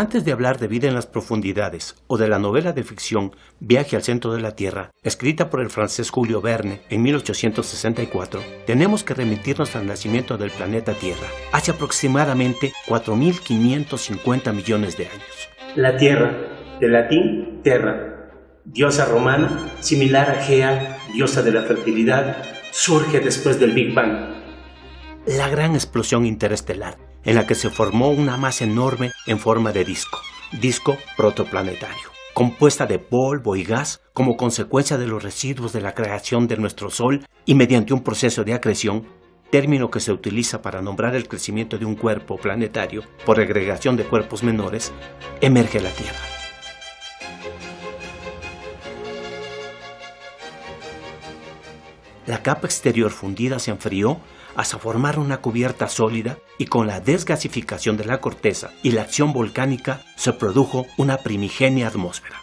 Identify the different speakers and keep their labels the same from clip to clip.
Speaker 1: Antes de hablar de Vida en las profundidades o de la novela de ficción Viaje al centro de la Tierra, escrita por el francés Julio Verne en 1864, tenemos que remitirnos al nacimiento del planeta Tierra, hace aproximadamente 4.550 millones de años.
Speaker 2: La Tierra, del latín terra, diosa romana, similar a Gea, diosa de la fertilidad, surge después del Big Bang.
Speaker 1: La gran explosión interestelar, en la que se formó una masa enorme en forma de disco protoplanetario, compuesta de polvo y gas como consecuencia de los residuos de la creación de nuestro Sol y mediante un proceso de acreción, término que se utiliza para nombrar el crecimiento de un cuerpo planetario por agregación de cuerpos menores, emerge la Tierra. La capa exterior fundida se enfrió hasta formar una cubierta sólida y con la desgasificación de la corteza y la acción volcánica se produjo una primigenia atmósfera.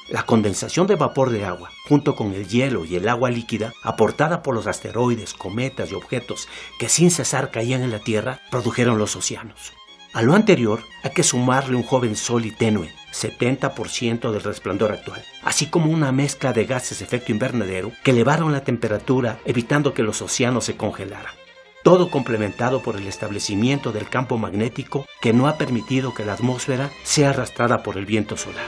Speaker 1: La condensación de vapor de agua, junto con el hielo y el agua líquida, aportada por los asteroides, cometas y objetos que sin cesar caían en la Tierra, produjeron los océanos. A lo anterior hay que sumarle un joven sol y tenue, 70% del resplandor actual, así como una mezcla de gases de efecto invernadero que elevaron la temperatura evitando que los océanos se congelaran. Todo complementado por el establecimiento del campo magnético que no ha permitido que la atmósfera sea arrastrada por el viento solar.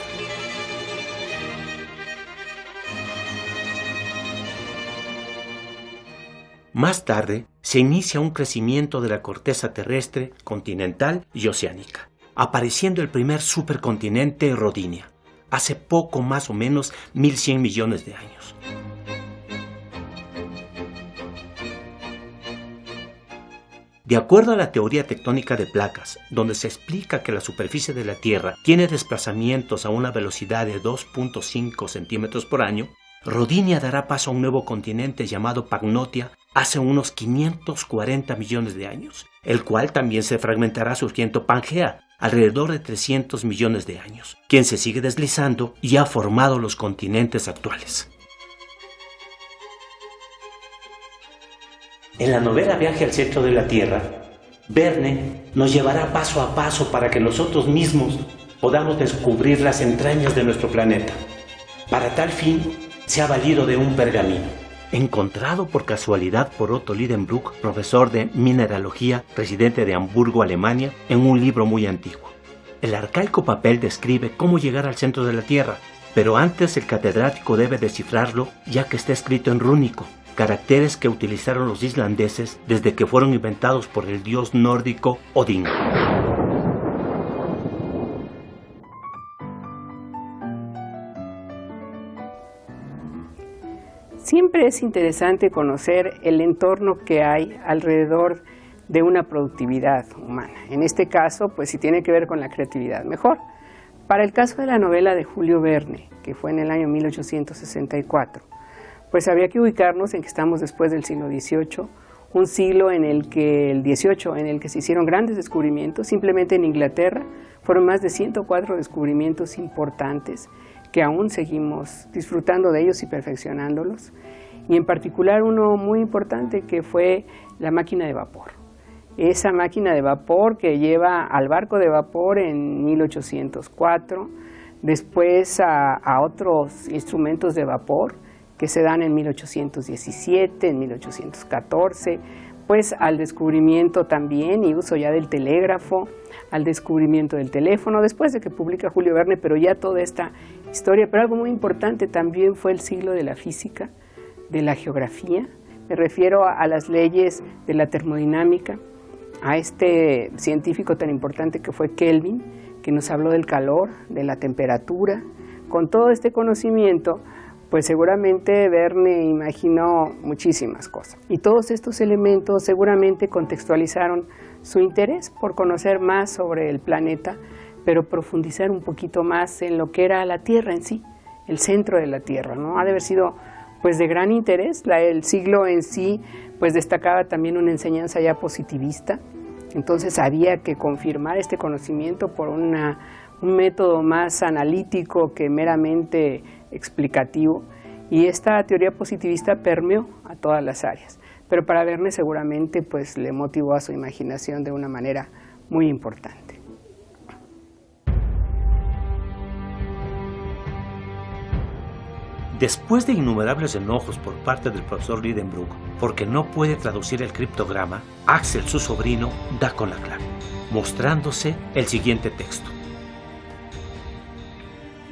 Speaker 1: Más tarde, se inicia un crecimiento de la corteza terrestre, continental y oceánica, apareciendo el primer supercontinente Rodinia, hace poco más o menos 1.100 millones de años. De acuerdo a la teoría tectónica de placas, donde se explica que la superficie de la Tierra tiene desplazamientos a una velocidad de 2.5 centímetros por año, Rodinia dará paso a un nuevo continente llamado Pagnotia hace unos 540 millones de años, el cual también se fragmentará surgiendo Pangea alrededor de 300 millones de años, quien se sigue deslizando y ha formado los continentes actuales. En la novela Viaje al centro de la Tierra, Verne nos llevará paso a paso para que nosotros mismos podamos descubrir las entrañas de nuestro planeta. Para tal fin, se ha valido de un pergamino, encontrado por casualidad por Otto Lidenbrock, profesor de mineralogía, residente de Hamburgo, Alemania, en un libro muy antiguo. El arcaico papel describe cómo llegar al centro de la Tierra, pero antes el catedrático debe descifrarlo ya que está escrito en rúnico, caracteres que utilizaron los islandeses desde que fueron inventados por el dios nórdico Odín.
Speaker 3: Siempre es interesante conocer el entorno que hay alrededor de una productividad humana. En este caso, pues si tiene que ver con la creatividad, mejor. Para el caso de la novela de Julio Verne, que fue en el año 1864, pues había que ubicarnos en que estamos después del siglo XVIII, un siglo en el que, el XVIII, en el que se hicieron grandes descubrimientos. Simplemente en Inglaterra fueron más de 104 descubrimientos importantes que aún seguimos disfrutando de ellos y perfeccionándolos, y en particular uno muy importante que fue la máquina de vapor. Esa máquina de vapor que lleva al barco de vapor en 1804, después a otros instrumentos de vapor que se dan en 1817, en 1814, pues al descubrimiento también y uso ya del telégrafo, al descubrimiento del teléfono, después de que publica Julio Verne, pero ya toda esta historia. Pero algo muy importante también fue el siglo de la física, de la geografía. Me refiero a las leyes de la termodinámica, a este científico tan importante que fue Kelvin, que nos habló del calor, de la temperatura. Con todo este conocimiento, pues seguramente Verne imaginó muchísimas cosas. Y todos estos elementos seguramente contextualizaron su interés por conocer más sobre el planeta, pero profundizar un poquito más en lo que era la Tierra en sí, el centro de la Tierra, ¿no? Ha de haber sido pues de gran interés. El siglo en sí pues destacaba también una enseñanza ya positivista, entonces había que confirmar este conocimiento por un método más analítico que meramente explicativo, y esta teoría positivista permeó a todas las áreas, pero para Verne seguramente pues le motivó a su imaginación de una manera muy importante.
Speaker 1: Después de innumerables enojos por parte del profesor Lidenbrock porque no puede traducir el criptograma, Axel, su sobrino, da con la clave, mostrándose el siguiente texto.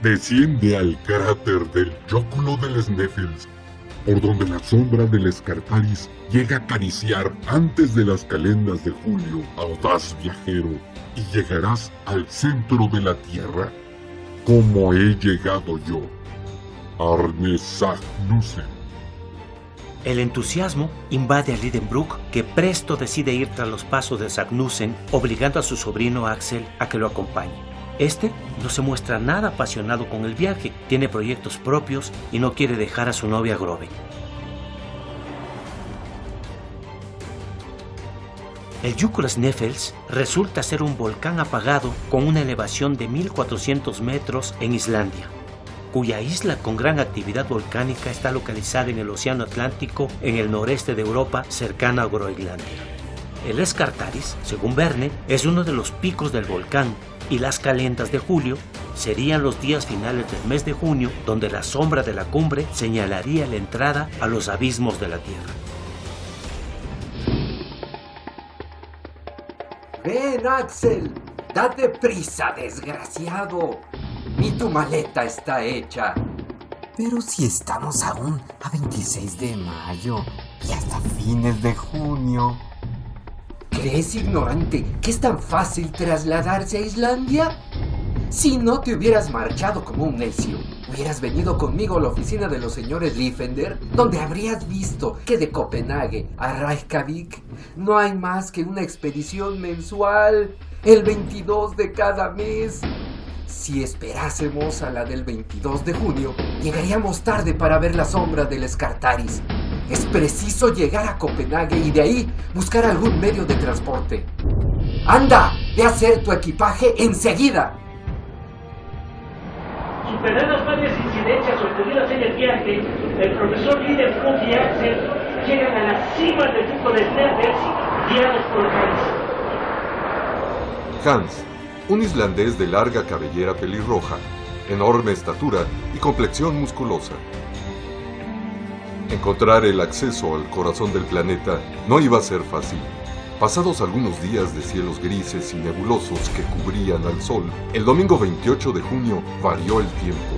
Speaker 4: Desciende al cráter del Yóculo del Sneffels, por donde la sombra del Scartaris llega a acariciar antes de las calendas de julio, audaz viajero, y llegarás al centro de la Tierra, como he llegado yo. Arne Sagnussen.
Speaker 1: El entusiasmo invade a Lidenbrock, que presto decide ir tras los pasos de Sagnussen, obligando a su sobrino Axel a que lo acompañe. Este no se muestra nada apasionado con el viaje, tiene proyectos propios y no quiere dejar a su novia Groven. El Jökull Sneffels resulta ser un volcán apagado con una elevación de 1400 metros en Islandia, cuya isla con gran actividad volcánica está localizada en el Océano Atlántico en el noreste de Europa, cercana a Groenlandia. El Scartaris, según Verne, es uno de los picos del volcán, y las calendas de julio serían los días finales del mes de junio, donde la sombra de la cumbre señalaría la entrada a los abismos de la Tierra.
Speaker 5: ¡Ven, Axel! ¡Date prisa, desgraciado! Ni tu maleta está hecha.
Speaker 6: Pero si estamos aún a 26 de mayo y hasta fines de junio.
Speaker 5: ¿Crees, ignorante, que es tan fácil trasladarse a Islandia? Si no te hubieras marchado como un necio, hubieras venido conmigo a la oficina de los señores Liefender, donde habrías visto que de Copenhague a Reykjavik no hay más que una expedición mensual, el 22 de cada mes. Si esperásemos a la del 22 de junio, llegaríamos tarde para ver la sombra del Scartaris. Es preciso llegar a Copenhague y de ahí buscar algún medio de transporte. ¡Anda! ¡Ve a hacer tu equipaje enseguida!
Speaker 2: Superadas varias incidencias ocurridas en el viaje, el profesor Lidenbrock y Axel llegan a la cima del Jökull Sneffels, guiados por Hans.
Speaker 7: Hans, un islandés de larga cabellera pelirroja, enorme estatura y complexión musculosa. Encontrar el acceso al corazón del planeta no iba a ser fácil. Pasados algunos días de cielos grises y nebulosos que cubrían al sol, el domingo 28 de junio varió el tiempo,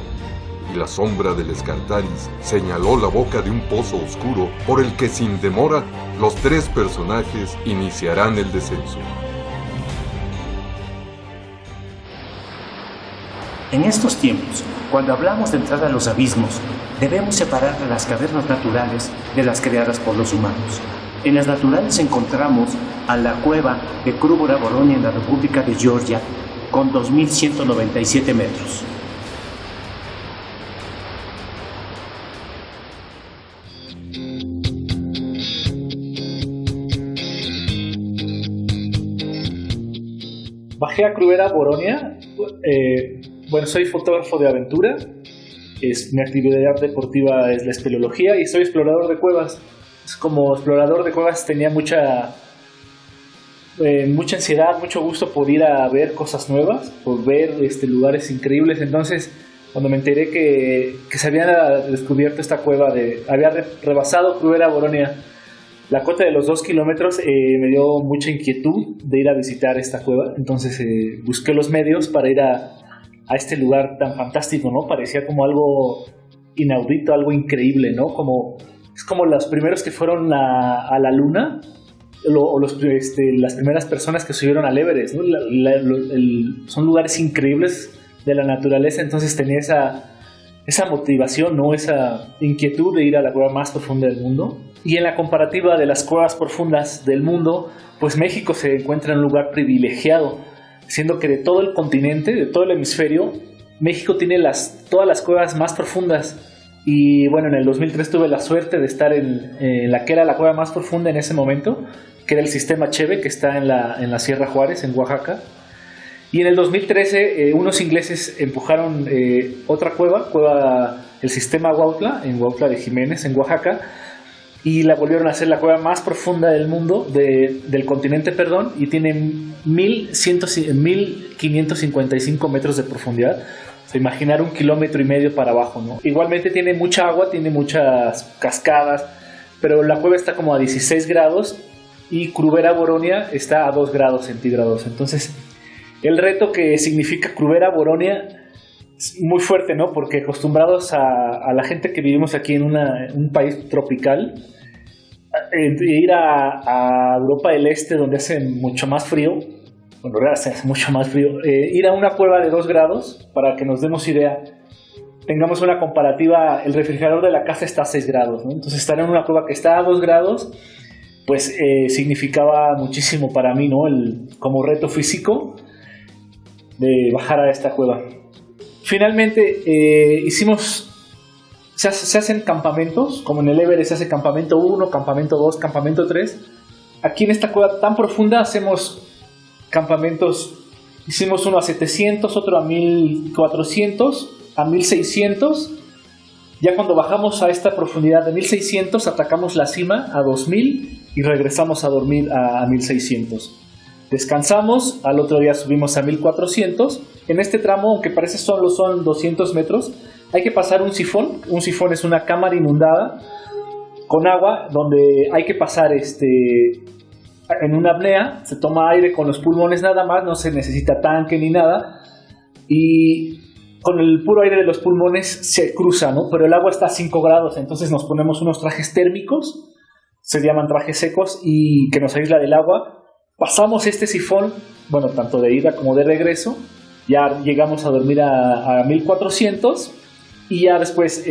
Speaker 7: y la sombra del Scartaris señaló la boca de un pozo oscuro por el que sin demora los tres personajes iniciarán el descenso.
Speaker 1: En estos tiempos, cuando hablamos de entrar a los abismos, debemos separar a las cavernas naturales de las creadas por los humanos. En las naturales encontramos a la cueva de Krúvora Voronia en la República de Georgia, con 2.197 metros.
Speaker 8: Bajé a Krúvora Voronia. Bueno, soy fotógrafo de aventura. Mi actividad deportiva es la espeleología y soy explorador de cuevas. Como explorador de cuevas tenía mucha ansiedad, mucho gusto por ir a ver cosas nuevas, por ver lugares increíbles. Entonces, cuando me enteré que se había descubierto esta cueva, había rebasado Krúvora Voronia la cota de los 2 kilómetros, me dio mucha inquietud de ir a visitar esta cueva. Entonces busqué los medios para ir a este lugar tan fantástico, ¿no? Parecía como algo inaudito, algo increíble, ¿no? Es como los primeros que fueron a la luna, o las primeras personas que subieron al Everest, ¿no? Son lugares increíbles de la naturaleza. Entonces tenía esa motivación, ¿no? Esa inquietud de ir a la cueva más profunda del mundo. Y en la comparativa de las cuevas profundas del mundo, pues México se encuentra en un lugar privilegiado, siendo que de todo el continente, de todo el hemisferio, México tiene todas las cuevas más profundas. Y bueno, en el 2003 tuve la suerte de estar en la que era la cueva más profunda en ese momento, que era el sistema Cheve, que está en la Sierra Juárez, en Oaxaca. Y en el 2013 unos ingleses empujaron otra cueva, el sistema Huautla, en Huautla de Jiménez, en Oaxaca, y la volvieron a hacer la cueva más profunda del mundo, del continente, y tiene 1.555 metros de profundidad. imaginar 1,5 kilómetros para abajo, ¿no? Igualmente tiene mucha agua, tiene muchas cascadas, pero la cueva está como a 16 grados y Crubera Boronia está a 2 grados centígrados. Entonces, el reto que significa Crubera Boronia es muy fuerte, ¿no? Porque acostumbrados a la gente que vivimos aquí en un país tropical, ir a Europa del Este, donde hace mucho más frío, bueno, en realidad hace mucho más frío, ir a una cueva de 2 grados, para que nos demos idea, tengamos una comparativa, el refrigerador de la casa está a 6 grados, ¿no? Entonces estar en una cueva que está a 2 grados, pues significaba muchísimo para mí, ¿no? Como reto físico de bajar a esta cueva. Finalmente se hacen campamentos, como en el Everest se hace campamento 1, campamento 2, campamento 3. Aquí en esta cueva tan profunda hacemos campamentos, hicimos uno a 700, otro a 1400, a 1600. Ya cuando bajamos a esta profundidad de 1600, atacamos la cima a 2000 y regresamos a dormir a 1600. Descansamos, al otro día subimos a 1400. En este tramo, aunque parece solo son 200 metros, hay que pasar un sifón. Un sifón es una cámara inundada con agua donde hay que pasar en una apnea. Se toma aire con los pulmones nada más, no se necesita tanque ni nada. Y con el puro aire de los pulmones se cruza, ¿no? Pero el agua está a 5 grados, entonces nos ponemos unos trajes térmicos, se llaman trajes secos, y que nos aísla del agua. Pasamos este sifón, bueno, tanto de ida como de regreso, ya llegamos a dormir a 1400 y ya después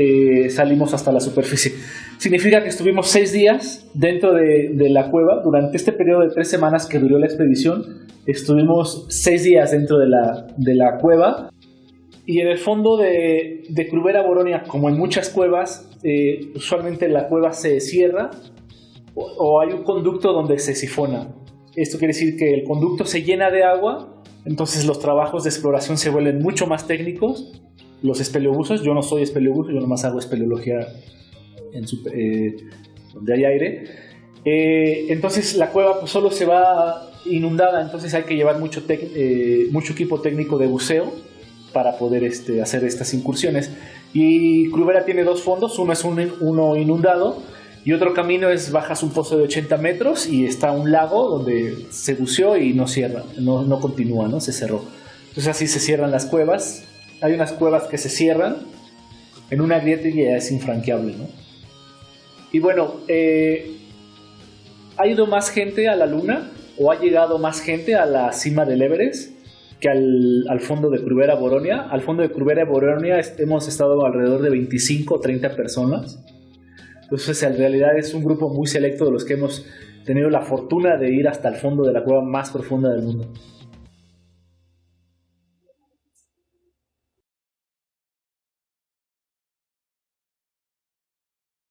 Speaker 8: salimos hasta la superficie. Significa que estuvimos 6 días dentro de la cueva. Durante este periodo de 3 semanas que duró la expedición, estuvimos 6 días dentro de la cueva. Y en el fondo de Crubera Boronia, como en muchas cuevas, usualmente la cueva se cierra o hay un conducto donde se sifona. Esto quiere decir que el conducto se llena de agua, entonces los trabajos de exploración se vuelven mucho más técnicos. Los espeleobuzos, yo no soy espeleobuzo, yo nomás hago espeleología donde hay aire. Entonces la cueva pues, solo se va inundada, entonces hay que llevar mucho equipo técnico de buceo para poder hacer estas incursiones. Y Crubera tiene 2 fondos, uno es uno inundado y otro camino bajas un pozo de 80 metros y está un lago donde se buceó y no cierra, no continúa, ¿no? Se cerró. Entonces así se cierran las cuevas. Hay unas cuevas que se cierran en una grieta y ya es infranqueable, ¿no? Y bueno, ¿ha ido más gente a la luna o ha llegado más gente a la cima del Everest que al fondo de Crubera Boronia? Al fondo de Crubera Boronia hemos estado alrededor de 25 o 30 personas. Entonces en realidad es un grupo muy selecto de los que hemos tenido la fortuna de ir hasta el fondo de la cueva más profunda del mundo.